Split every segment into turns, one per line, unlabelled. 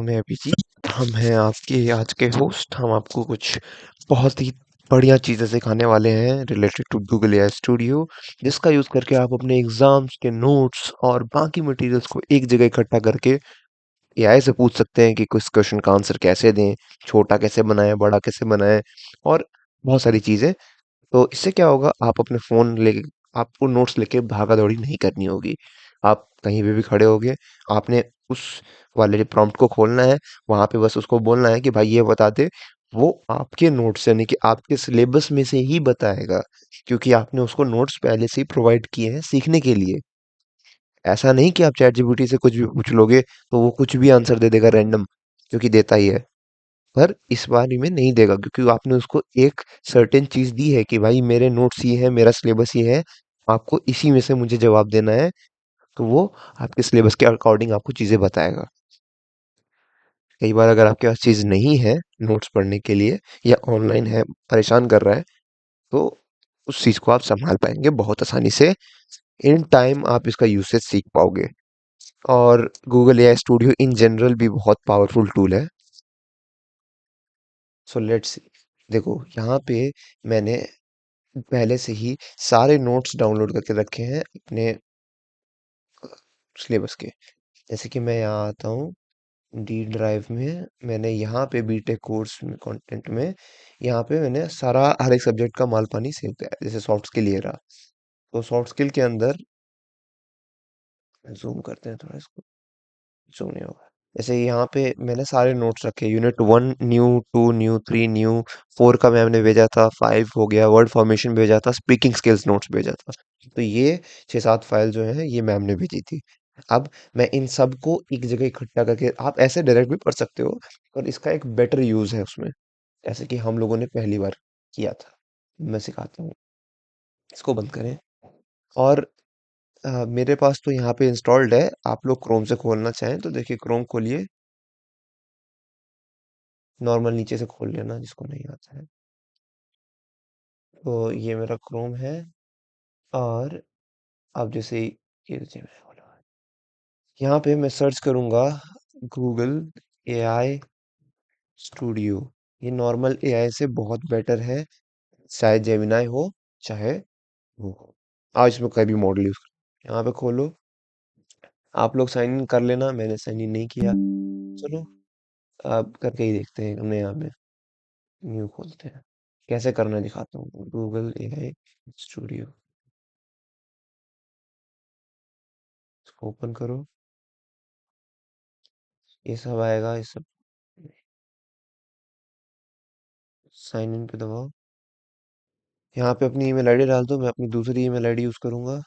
नाम है अभिजीत। हम हैं आपके आज के होस्ट। हम आपको कुछ बहुत ही बढ़िया चीज़ें सिखाने वाले हैं related to Google AI Studio, जिसका यूज़ करके आप अपने एग्जाम्स के नोट्स और बाकी मटेरियल्स को एक जगह इकट्ठा करके एआई से पूछ सकते हैं कि कुछ क्वेश्चन का आंसर कैसे दें, छोटा कैसे बनाएं, बड़ा कैसे बनाएं, और बहुत सारी चीज़ें। तो इससे क्या होगा, आप अपने फ़ोन ले आपको नोट्स लेके भागा-दौड़ी नहीं करनी होगी। आप कहीं पे भी खड़े होगे, आपने उस वाले जो प्रॉम्प्ट को खोलना है, वहाँ पे बस उसको बोलना है कि भाई ये बता दे। वो आपके नोट्स यानी कि आपके सिलेबस में से ही बताएगा, क्योंकि आपने उसको नोट्स पहले से ही प्रोवाइड किए हैं सीखने के लिए। ऐसा नहीं कि आप चैट जीपीटी से कुछ भी पूछ लोगे, तो वो कुछ भी आंसर दे देगा रैंडम, क्योंकि देता ही है। पर इस बारी में नहीं देगा, क्योंकि आपने उसको एक सर्टेन चीज़ दी है कि भाई मेरे नोट्स ये हैं, मेरा सिलेबस ये है, आपको इसी में से मुझे जवाब देना है। तो वो आपके सिलेबस के अकॉर्डिंग आपको चीज़ें बताएगा। कई बार अगर आपके पास चीज़ नहीं है नोट्स पढ़ने के लिए, या ऑनलाइन है, परेशान कर रहा है, तो उस चीज़ को आप सँभाल पाएँगे बहुत आसानी से। इन टाइम आप इसका यूसेज सीख पाओगे। और Google AI studio in general भी बहुत पावरफुल टूल है। So let's see. देखो यहाँ पे मैंने पहले से ही सारे नोट्स डाउनलोड करके रखे हैं अपने सिलेबस के। जैसे कि मैं यहाँ आता हूँ डी ड्राइव में, मैंने यहाँ पे बीटेक कोर्स में कंटेंट में, यहाँ पे मैंने सारा हर एक सब्जेक्ट का माल पानी सेव किया है। जैसे सॉफ्ट स्किल ये रहा, तो सॉफ्ट स्किल के अंदर जूम करते हैं थोड़ा इसको, जूम नहीं होगा। जैसे यहाँ पे मैंने सारे नोट्स रखे, यूनिट 1 न्यू, 2 न्यू, 3 न्यू, 4 का मैम ने भेजा था, 5 हो गया, वर्ड फॉर्मेशन भेजा था, स्पीकिंग स्किल्स नोट्स भेजा था। तो ये 6-7 फाइल जो है ये मैम ने भेजी थी। अब मैं इन सब को एक जगह इकट्ठा करके, आप ऐसे डायरेक्ट भी पढ़ सकते हो, और इसका एक बेटर यूज है उसमें, जैसे कि हम लोगों ने पहली बार किया था। मैं सिखाता हूँ। इसको बंद करें। और मेरे पास तो यहाँ पे इंस्टॉल्ड है। आप लोग क्रोम से खोलना चाहें तो देखिए, क्रोम खोलिए, नॉर्मल नीचे से खोल लेना जिसको नहीं आता है। तो ये मेरा क्रोम है। और अब जैसे ये जो मैं खोला है, यहाँ पे मैं सर्च करूँगा गूगल एआई स्टूडियो। ये नॉर्मल एआई से बहुत बेटर है, चाहे जेमिनाई हो, चाहे वो हो। आज इसमें कोई भी मॉडल यूज कर, यहाँ पे खोलो। आप लोग साइन इन कर लेना, मैंने साइन इन नहीं किया। चलो अब करके ही देखते हैं। हमने यहाँ पे न्यू खोलते हैं, कैसे करना है दिखाता हूँ। गूगल एआई स्टूडियो, इसको ओपन करो। ये सब आएगा, ये सब। साइन इन पे दबाओ। यहाँ पे अपनी ईमेल आईडी डाल दो, मैं अपनी दूसरी ईमेल आईडी यूज करूंगा।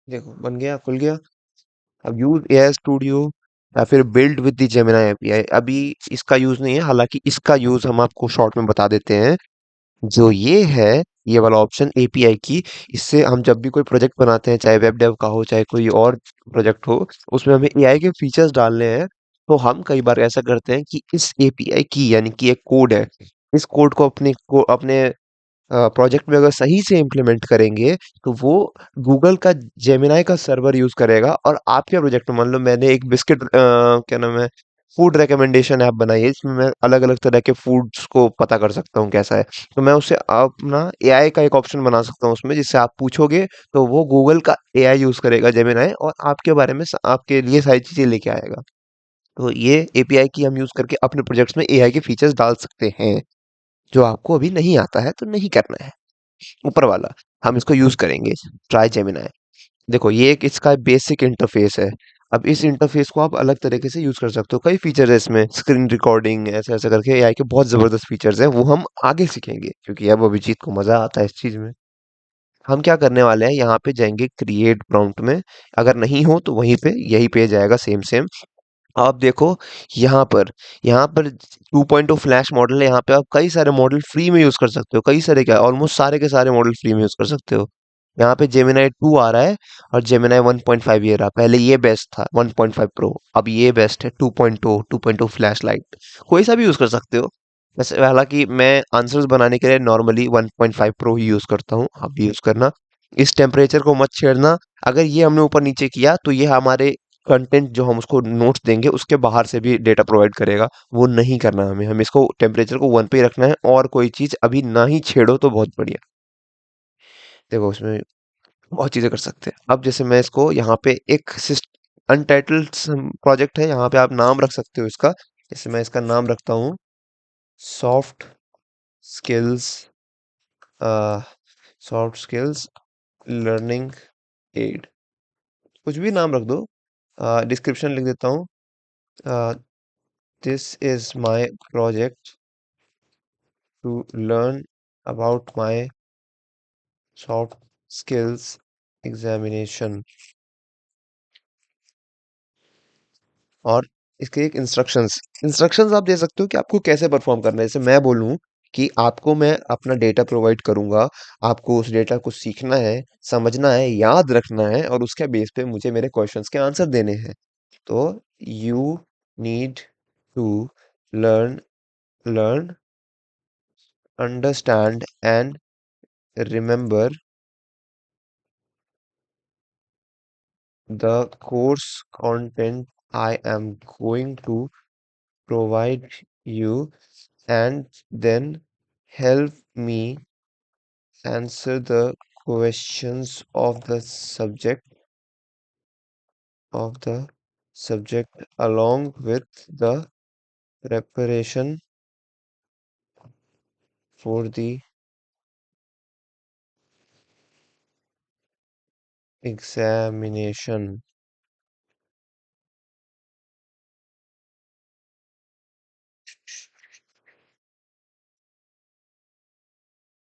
देखो बन गया, खुल गया। अब यूज एआई स्टूडियो या फिर build with the Gemini API, अभी इसका यूज नहीं है, हालांकि इसका यूज हम आपको शॉर्ट में बता देते हैं। जो ये है, ये वाला ऑप्शन एपीआई की, इससे हम जब भी कोई प्रोजेक्ट बनाते हैं, चाहे वेब डेव का हो, चाहे कोई और प्रोजेक्ट हो, उसमें हमें एआई के फीचर्स डालने हैं। तो हम कई बार ऐसा करते हैं कि इस एपीआई की, यानी कि एक कोड है, इस कोड को अपने प्रोजेक्ट में अगर सही से इम्प्लीमेंट करेंगे, तो वो गूगल का जेमिनाई का सर्वर यूज करेगा। और आपके प्रोजेक्ट में मान लो मैंने एक बिस्किट क्या नाम है, फूड रिकमेंडेशन ऐप बनाई है, इसमें मैं अलग अलग तरह के फूड्स को पता कर सकता हूँ कैसा है। तो मैं उससे अपना एआई का एक ऑप्शन बना सकता हूँ उसमें, जिससे आप पूछोगे तो वो गूगल का एआई यूज करेगा, जेमिनाई, और आपके बारे में आपके लिए सारी चीजें लेके आएगा। तो ये एपीआई की हम यूज करके अपने प्रोजेक्ट्स में एआई के फीचर्स डाल सकते हैं। जो आपको अभी नहीं आता है तो नहीं करना है, ऊपर वाला हम इसको यूज करेंगे, ट्राई जेमिनाई। देखो ये एक इसका बेसिक इंटरफेस है। अब इस इंटरफेस को आप अलग तरीके से यूज कर सकते हो। कई फीचर है इसमें, स्क्रीन रिकॉर्डिंग, ऐसे ऐसे करके एआई के बहुत जबरदस्त फीचर्स हैं, वो हम आगे सीखेंगे, क्योंकि अब अभिजीत को मजा आता है इस चीज में। हम क्या करने वाले हैं, यहाँ पे जाएंगे क्रिएट प्रॉम्प्ट में। अगर नहीं हो तो वहीं पे यही पेज आएगा, सेम सेम। आप देखो यहाँ पर 2.0 फ्लैश मॉडल है। यहाँ पे आप कई सारे मॉडल फ्री में यूज कर सकते हो, कई सारे क्या, ऑलमोस्ट सारे के सारे मॉडल फ्री में यूज कर सकते हो। यहाँ पे जेमिनाई 2 आ रहा है, और जेमिनाई 1.5 ये रहा। पहले ये बेस्ट था 1.5 प्रो, अब ये बेस्ट है 2.0, 2.0 फ्लैश लाइट। कोई सा भी यूज कर सकते हो। वैसे हालांकि मैं आंसर्स बनाने के लिए नॉर्मली 1.5 प्रो ही यूज करता हूँ, आप भी यूज करना। इस टेम्परेचर को मत छेड़ना। अगर ये हमने ऊपर नीचे किया तो ये हमारे कंटेंट जो हम उसको नोट्स देंगे उसके बाहर से भी डेटा प्रोवाइड करेगा। वो नहीं करना हमें, हमें इसको टेम्परेचर को 1 पे ही रखना है और कोई चीज अभी ना ही छेड़ो तो बहुत बढ़िया। देखो उसमें बहुत चीजें कर सकते हैं। अब जैसे मैं इसको यहाँ पे एक अनटाइटल्ड प्रोजेक्ट है, यहाँ पे आप नाम रख सकते हो इसका। जैसे मैं इसका नाम रखता हूँ soft skills, soft skills learning aid, कुछ भी नाम रख दो। डिस्क्रिप्शन लिख देता हूँ, this is my project to learn about my soft skills examination. और इसके एक इंस्ट्रक्शंस इंस्ट्रक्शंस आप दे सकते हो कि आपको कैसे परफॉर्म करना है। जैसे मैं बोलूँ कि आपको मैं अपना डेटा प्रोवाइड करूंगा, आपको उस डेटा को सीखना है, समझना है, याद रखना है और उसके बेस पे मुझे मेरे क्वेश्चंस के आंसर देने हैं। तो you need to learn learn understand and remember the course content I am going to provide you, and then help me answer the questions of the subject along with the preparation for the examination।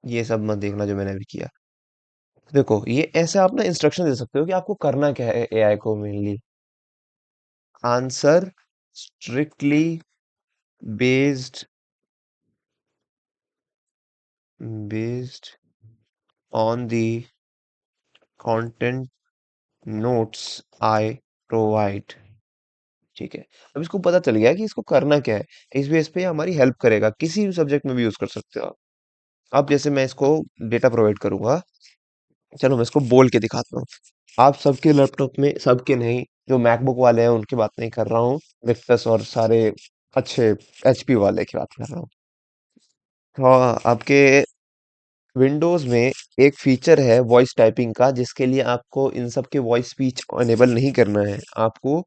ये सब मत देखना जो मैंने अभी किया। देखो ये ऐसे आप ना इंस्ट्रक्शन दे सकते हो कि आपको करना क्या है एआई को mainly. Answer strictly based based on the content notes I provide। ठीक है, अब इसको पता चल गया कि इसको करना क्या है। इस बेस पे ये हमारी हेल्प करेगा, किसी भी सब्जेक्ट में भी यूज कर सकते हो आप। अब जैसे मैं इसको डेटा प्रोवाइड करूंगा, चलो मैं इसको बोल के दिखाता हूँ। आप सबके लैपटॉप में, सबके नहीं, जो मैकबुक वाले हैं उनकी बात नहीं कर रहा हूँ, विक्टर्स और सारे अच्छे एचपी वाले की बात कर रहा हूँ। तो आपके विंडोज में एक फीचर है वॉइस टाइपिंग का, जिसके लिए आपको इन सब के वॉइस स्पीच अनेबल नहीं करना है। आपको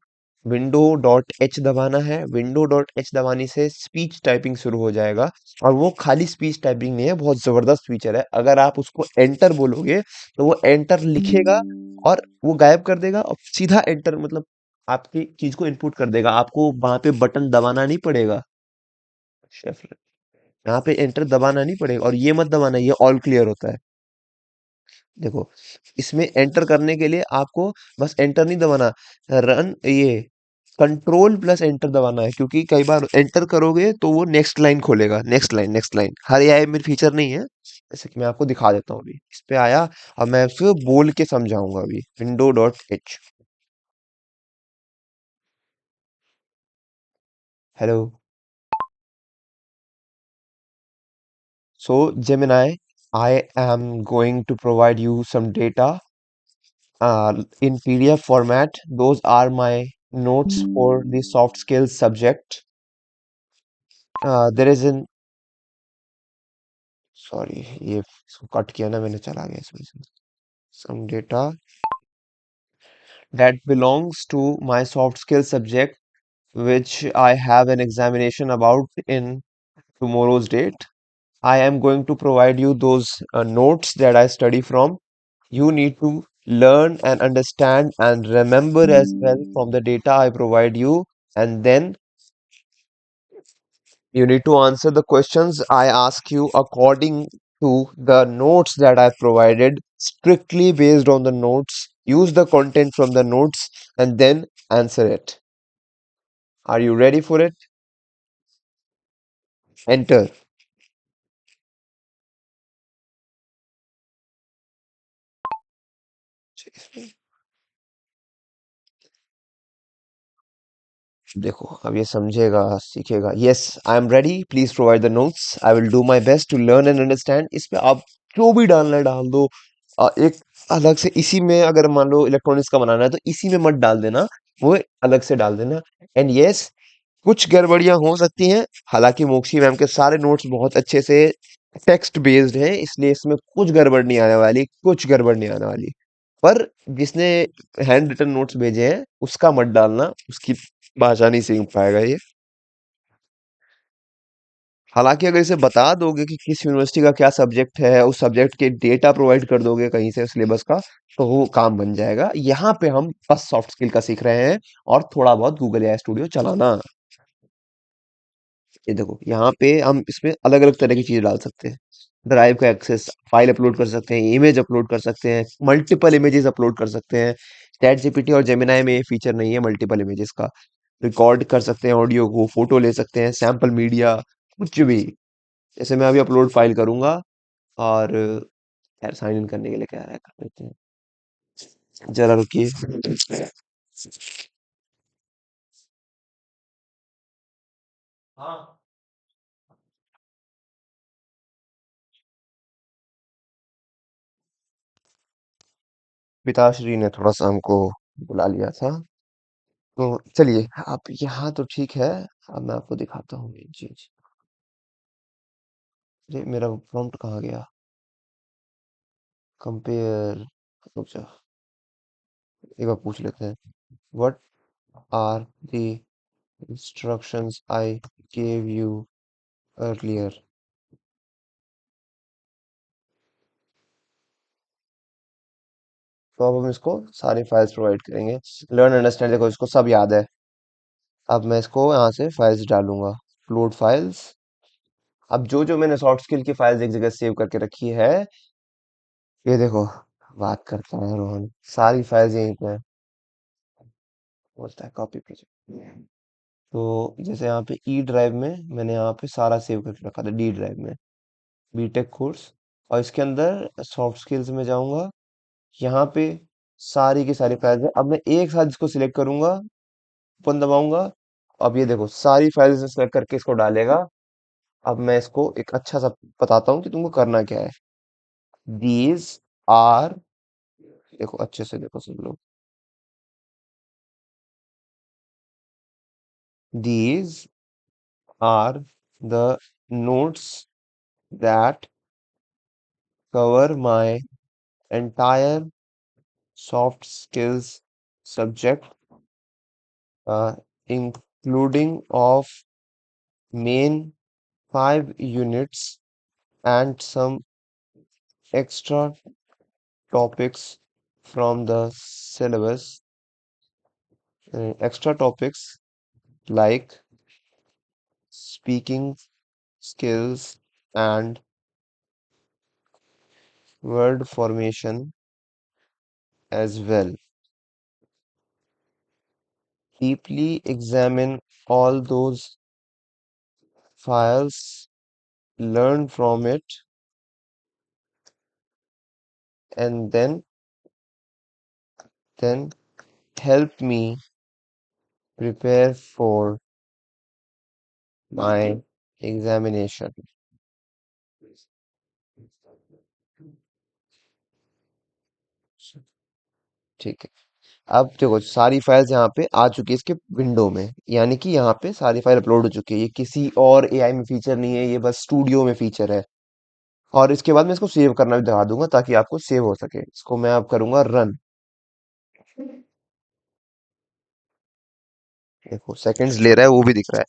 विंडो डॉट एच दबाना है। विंडो डॉट एच दबाने से स्पीच टाइपिंग शुरू हो जाएगा। और वो खाली स्पीच टाइपिंग नहीं है, बहुत जबरदस्त फीचर है। अगर आप उसको एंटर बोलोगे तो वो एंटर लिखेगा और वो गायब कर देगा और सीधा एंटर, मतलब आपकी चीज को इनपुट कर देगा। आपको वहां पे बटन दबाना नहीं पड़ेगा। शेफ, यहाँ पे एंटर दबाना नहीं पड़ेगा और ये मत दबाना, ये ऑल क्लियर होता है। देखो इसमें एंटर करने के लिए आपको बस एंटर नहीं दबाना, रन ये कंट्रोल प्लस एंटर दबाना है। क्योंकि कई बार एंटर करोगे तो वो नेक्स्ट लाइन खोलेगा, नेक्स्ट लाइन नेक्स्ट लाइन। हर एआई में फीचर नहीं है। जैसे कि मैं आपको दिखा देता हूँ, अभी इस पे आया। अब मैं उसको बोल के समझाऊंगा। अभी window dot H, hello. So Gemini, I am going to provide you some data in PDF format. Those are my notes for the soft skills subject. There is an, sorry, ये इसको कट किया ना मैंने, चला गया इसमें से। Some data that belongs to my soft skills subject, which I have an examination about in tomorrow's date. I am going to provide you those notes that I study from. You need to learn and understand and remember as well from the data I provide you. And then you need to answer the questions I ask you according to the notes that I provided, strictly based on the notes. Use the content from the notes and then answer it. Are you ready for it? Enter. देखो अब ये समझेगा, सीखेगा। Yes, I am ready, please provide the notes, I will do my best to learn and understand. इस पे आप जो भी डालना है डाल दो। एक अलग से इसी में अगर मान लो इलेक्ट्रॉनिक्स का बनाना है तो इसी में मत डाल देना, वो अलग से डाल देना। एंड यस, कुछ गड़बड़ियां हो सकती हैं। हालांकि मोक्षी मैम के सारे नोट्स बहुत अच्छे से टेक्स्ट बेस्ड हैं, इसलिए इसमें कुछ गड़बड़ नहीं आने वाली, कुछ गड़बड़ नहीं आने वाली। पर जिसने हैंड रिटन नोट्स भेजे हैं उसका मत डालना, उसकी भाषा नहीं सीख पाएगा ये। हालांकि अगर इसे बता दोगे कि किस यूनिवर्सिटी का क्या सब्जेक्ट है, उस सब्जेक्ट के डेटा प्रोवाइड कर दोगे कहीं से सिलेबस का, तो वो काम बन जाएगा। यहाँ पे हम बस सॉफ्ट स्किल का सीख रहे हैं और थोड़ा बहुत गूगल एआई स्टूडियो चलाना। ये देखो यहाँ पे हम इसमें अलग अलग तरह की चीजें डाल सकते हैं। ड्राइव का एक्सेस, फाइल अपलोड कर सकते हैं, इमेज अपलोड कर सकते हैं, मल्टीपल इमेजेस अपलोड कर सकते हैं। चैट जीपीटी और जेमिनाई में ये फीचर नहीं है मल्टीपल इमेजेस का। रिकॉर्ड कर सकते हैं ऑडियो को, फोटो ले सकते हैं, सैंपल मीडिया, कुछ भी। जैसे मैं अभी अपलोड फाइल करूंगा और यार साइन इन करने के लिए कह रहा है, कर देते हैं। जरा रुकिए। हाँ, पिताश्री ने थोड़ा सा हमको बुला लिया था। तो चलिए, आप यहाँ तो ठीक है। अब मैं आपको दिखाता हूँ एक चीज। अरे मेरा प्रॉम्प्ट कहाँ गया? कंपेयर। रुक जा, एक बार पूछ लेते हैं। What are the instructions I gave you earlier? तो अब हम इसको सारी फाइल्स प्रोवाइड करेंगे। लर्न अंडरस्टैंड, देखो इसको सब याद है। अब मैं इसको यहाँ से फाइल्स डालूंगा, अपलोड फाइल्स। अब जो जो मैंने सॉफ्ट स्किल की फाइल्स एक जगह सेव करके रखी है, ये देखो, बात करता है रोहन, सारी फाइल्स यहीं पे है। बोलता है कॉपी प्रोजेक्ट। तो जैसे यहाँ पे ई ड्राइव में मैंने यहाँ पे सारा सेव करके रखा था, डी ड्राइव में बीटेक कोर्स। और इसके अंदर सॉफ्ट स्किल्स में जाऊंगा, यहाँ पे सारी की सारी फाइल्स है। अब मैं एक साथ इसको सिलेक्ट करूंगा, ओपन दबाऊंगा। अब ये देखो सारी फाइल्स सेलेक्ट करके इसको डालेगा। अब मैं इसको एक अच्छा सा बताता हूँ कि तुमको करना क्या है। दीज आर, देखो अच्छे से देखो सब लोग, these are the notes that cover my entire soft skills subject, uh, including of main 5 units and some extra topics from the syllabus. Extra topics like speaking skills and word formation as well. Deeply examine all those files, learn from it, and then help me prepare for my examination। ठीक है। अब देखो सारी files यहाँ पे आ चुकी है इसके विंडो में, यानी कि यहाँ पे सारी फाइल अपलोड हो चुकी है। ये किसी और एआई में फीचर नहीं है, ये बस स्टूडियो में फीचर है। और इसके बाद मैं इसको सेव करना भी दिखा दूंगा ताकि आपको सेव हो सके। इसको मैं अब करूंगा रन। देखो सेकंड्स ले रहा है, वो भी दिख रहा है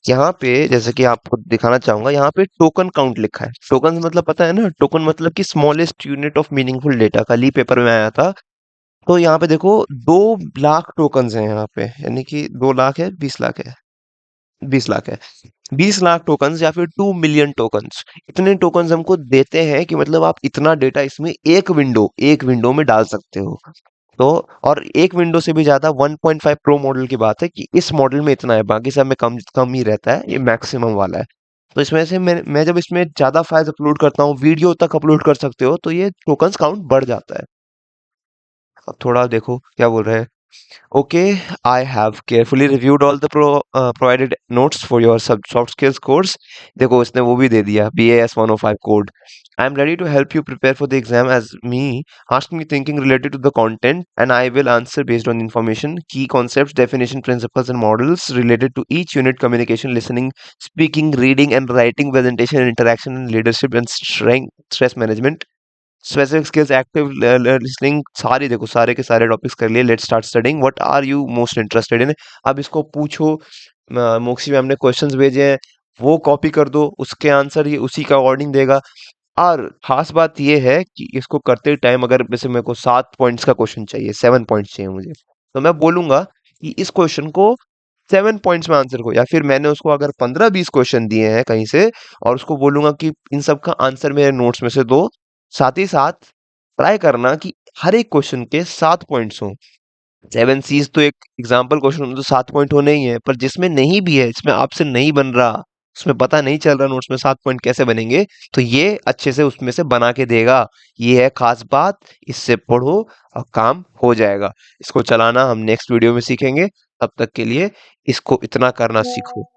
यहाँ पे। जैसे कि आपको दिखाना चाहूंगा, यहाँ पे टोकन काउंट लिखा है। टोकन मतलब पता है ना, टोकन मतलब कि smallest unit of meaningful data, कल ही पेपर में आया था। तो यहाँ पे देखो 2 लाख टोकन्स हैं यहाँ पे, यानी कि 2 लाख है, 20 लाख है, 20 लाख है। 20 लाख टोकन्स या फिर 2 मिलियन टोकन्स, इतने टोकन्स हमको देते हैं कि मतलब आप इतना डेटा इसमें एक विंडो में डाल सकते हो। तो और एक विंडो से भी ज्यादा 1.5 प्रो मॉडल की बात है कि इस मॉडल में इतना है, बाकी सब में कम कम ही रहता है, ये मैक्सिमम वाला है। तो इसमें से मैं जब इसमें ज्यादा फाइल्स अपलोड करता हूँ, वीडियो तक अपलोड कर सकते हो, तो ये टोकन्स काउंट बढ़ जाता है। अब थोड़ा देखो क्या बोल रहे हैं। Okay, I have carefully reviewed all the provided notes for your soft skills course. देखो इसने वो भी दे दिया BAS 105 code. I am ready to help you prepare for the exam as me. Ask me thinking related to the content and I will answer based on information, key concepts, definition, principles and models related to each unit communication, listening, speaking, reading and writing, presentation and interaction and leadership and stress management. Specific skills active listening सारी देखो सारे के सारे topics कर लिए let's start studying what are you most interested in अब इसको पूछो मोक्सी मैम ने क्वेश्चंस भेजे हैं वो कॉपी कर दो उसके आंसर ये उसी का अकॉर्डिंग देगा और खास बात ये है कि इसको करते टाइम अगर जैसे मेरे को 7 पॉइंट्स का क्वेश्चन चाहिए 7 पॉइंट्स चाहिए मुझे तो मैं बोलूंगा कि इस क्वेश्चन को 7 पॉइंट्स में आंसर को या फिर मैंने उसको अगर 15-20 क्वेश्चन दिए हैं कहीं से और उसको बोलूंगा कि इन सब का आंसर मेरे नोट्स में से दो साथ ही साथ ट्राई करना कि हर एक क्वेश्चन के 7 पॉइंट्स हों 7 C's तो एक एग्जाम्पल क्वेश्चन में तो 7 पॉइंट होने ही है पर जिसमें नहीं भी है जिसमें आपसे नहीं बन रहा उसमें पता नहीं चल रहा नोट्स में 7 पॉइंट कैसे बनेंगे तो ये अच्छे से उसमें से बना के देगा ये है खास बात इससे पढ़ो और काम हो जाएगा इसको चलाना हम नेक्स्ट वीडियो में सीखेंगे तब तक के लिए इसको इतना करना सीखो